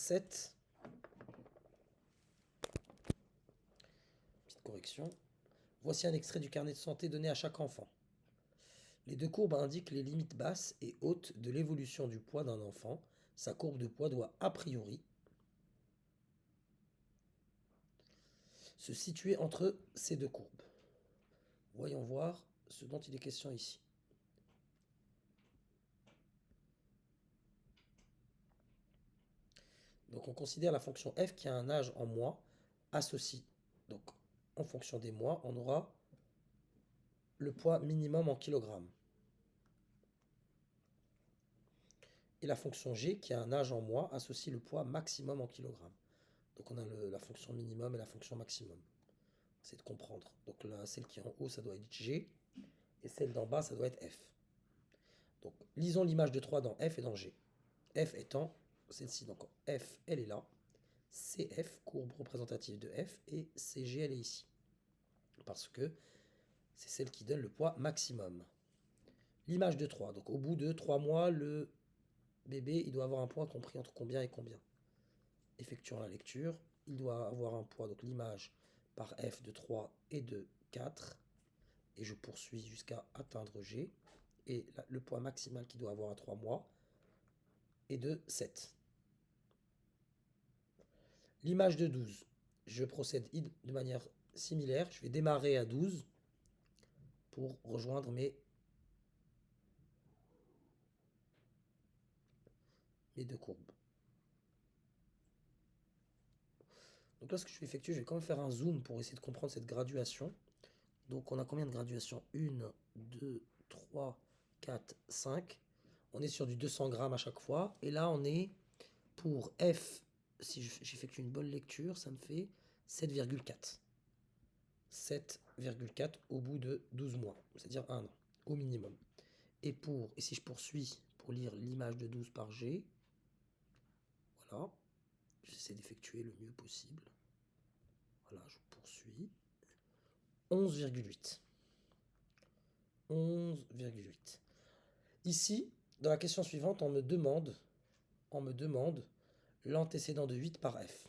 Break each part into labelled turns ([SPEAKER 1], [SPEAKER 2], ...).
[SPEAKER 1] 7. Petite correction. Voici un extrait du carnet de santé donné à chaque enfant. Les deux courbes indiquent les limites basses et hautes de l'évolution du poids d'un enfant. Sa courbe de poids doit a priori se situer entre ces deux courbes. Voyons voir ce dont il est question ici. Donc on considère la fonction f qui a un âge en mois associé. Donc en fonction des mois, on aura le poids minimum en kilogrammes. Et la fonction g qui a un âge en mois associe le poids maximum en kilogrammes. Donc on a la fonction minimum et la fonction maximum. C'est de comprendre. Donc là, celle qui est en haut, ça doit être g. Et celle d'en bas, ça doit être f. Donc lisons l'image de 3 dans f et dans g. F étant celle-ci. Donc f, elle est là. CF, courbe représentative de f. Et CG, elle est ici. Parce que c'est celle qui donne le poids maximum. L'image de 3. Donc au bout de 3 mois, le bébé, il doit avoir un poids compris entre combien et combien. Effectuons la lecture. Il doit avoir un poids, donc l'image par f de 3 et de 4. Et je poursuis jusqu'à atteindre G. Et le poids maximal qu'il doit avoir à 3 mois est de 7. L'image de 12. Je procède de manière similaire. Je vais démarrer à 12 pour rejoindre mes deux courbes. Donc là, ce que je vais effectuer, je vais quand même faire un zoom pour essayer de comprendre cette graduation. Donc on a combien de graduations? 1, 2, 3, 4, 5. On est sur du 200 grammes à chaque fois. Et là, on est pour F, si j'effectue une bonne lecture, ça me fait 7,4. 7,4 au bout de 12 mois, c'est-à-dire 1 an, au minimum. Et si je poursuis pour lire l'image de 12 par G, voilà, j'essaie d'effectuer le mieux possible. Voilà, je poursuis. 11,8. 11,8. Ici, dans la question suivante, on me demande l'antécédent de 8 par F.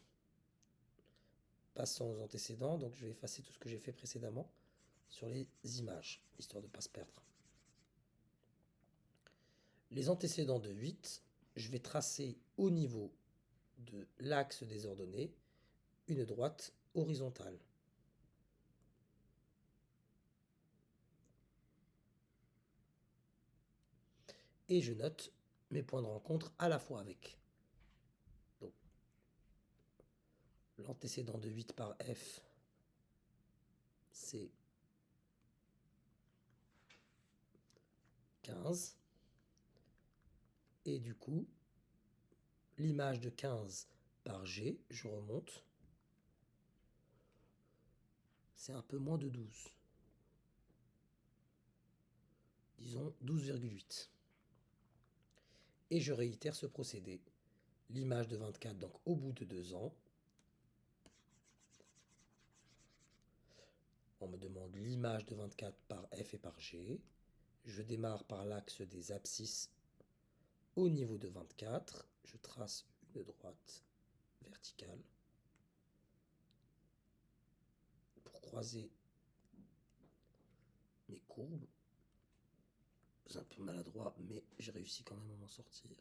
[SPEAKER 1] Passons aux antécédents, donc je vais effacer tout ce que j'ai fait précédemment sur les images, histoire de ne pas se perdre. Les antécédents de 8, je vais tracer au niveau de l'axe des ordonnées une droite horizontale. Et je note mes points de rencontre à la fois avec. Donc, l'antécédent de 8 par F, c'est 15. Et du coup, l'image de 15 par G, je remonte, c'est un peu moins de 12. Disons 12,8. Et je réitère ce procédé. L'image de 24, donc au bout de 2 ans. On me demande l'image de 24 par F et par G. Je démarre par l'axe des abscisses au niveau de 24. Je trace une droite verticale pour croiser mes courbes. C'est un peu maladroit, mais j'ai réussi quand même à m'en sortir.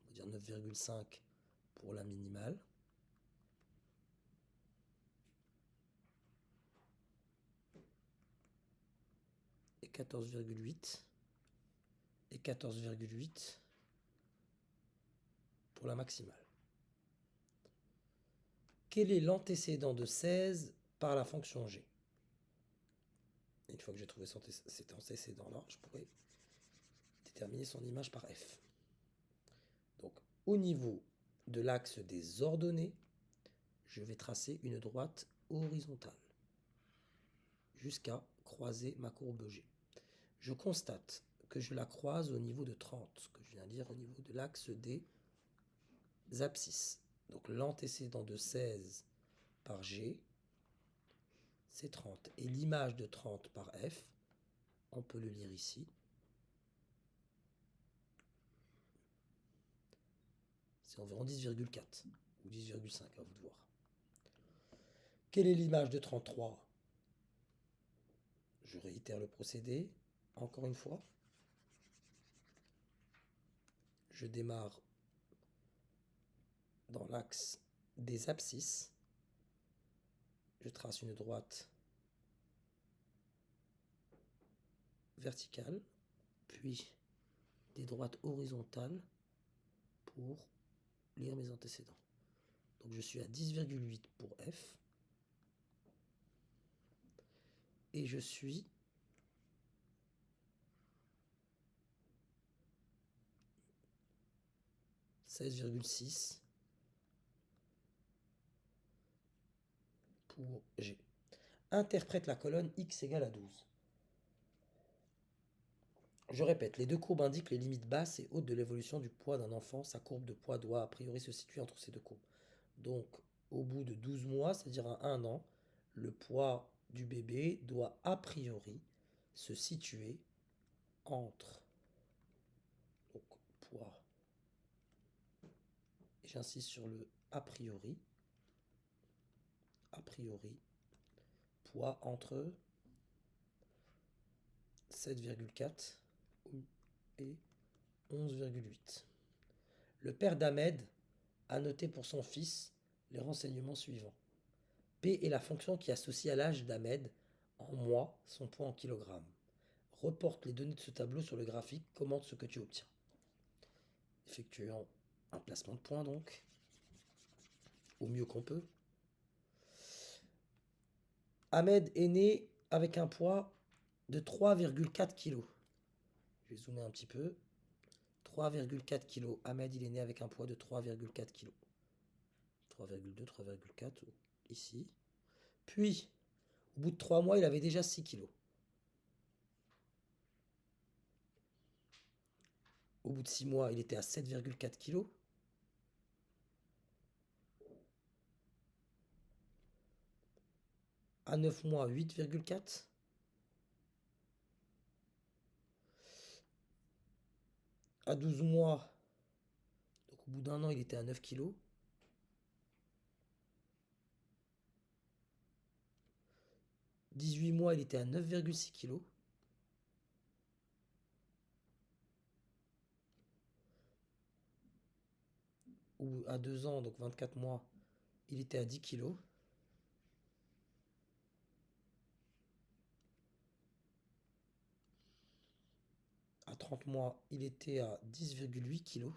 [SPEAKER 1] On va dire 9,5 pour la minimale. Et 14,8. Et 14,8 pour la maximale. Quel est l'antécédent de 16 par la fonction g? Une fois que j'ai trouvé cet antécédent-là, je pourrais déterminer son image par f. Donc, au niveau de l'axe des ordonnées, je vais tracer une droite horizontale jusqu'à croiser ma courbe G. Je constate que je la croise au niveau de 30, ce que je viens de dire au niveau de l'axe des abscisses. Donc l'antécédent de 16 par G, c'est 30. Et l'image de 30 par F, On peut le lire ici. C'est environ 10,4 ou 10,5, à vous de voir. Quelle est l'image de 33? Je réitère le procédé. Encore une fois. Je démarre dans l'axe des abscisses. Je trace une droite verticale, puis des droites horizontales pour lire mes antécédents. Donc je suis à 10,8 pour F. Et je suis à 16,6 pour G. Interprète la colonne x égale à 12. Je répète, les deux courbes indiquent les limites basses et hautes de l'évolution du poids d'un enfant. Sa courbe de poids doit a priori se situer entre ces deux courbes. Donc, au bout de 12 mois, c'est-à-dire à 1 an, le poids du bébé doit a priori se situer entre, donc, poids, et j'insiste sur le a priori, poids entre 7,4 et 11,8. Le père d'Ahmed a noté pour son fils les renseignements suivants. P est la fonction qui associe à l'âge d'Ahmed en mois son poids en kilogrammes. Reporte les données de ce tableau sur le graphique, commente ce que tu obtiens. Effectuons un placement de points donc, au mieux qu'on peut. Ahmed est né avec un poids de 3,4 kg. Je vais zoomer un petit peu. 3,4 kg. Ahmed, il est né avec un poids de 3,4 kg. 3,2, 3,4 ici. Puis, au bout de 3 mois, il avait déjà 6 kg. Au bout de 6 mois, il était à 7,4 kg. À 9 mois, 8,4. À 12 mois, donc au bout d'un an, il était à 9 kg. « 18 mois, il était à 9,6 kg. Ou à 2 ans, donc 24 mois, il était à 10 kg. À 30 mois, il était à 10,8 kg.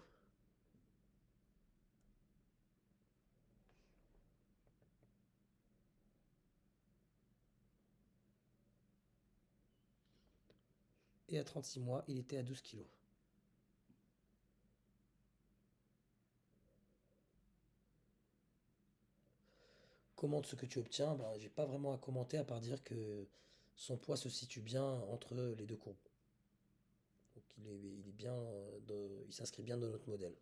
[SPEAKER 1] Et à 36 mois, il était à 12 kg. Commente ce que tu obtiens. Ben, j'ai pas vraiment à commenter à part dire que son poids se situe bien entre les deux courbes. Donc il est bien, il s'inscrit bien dans notre modèle.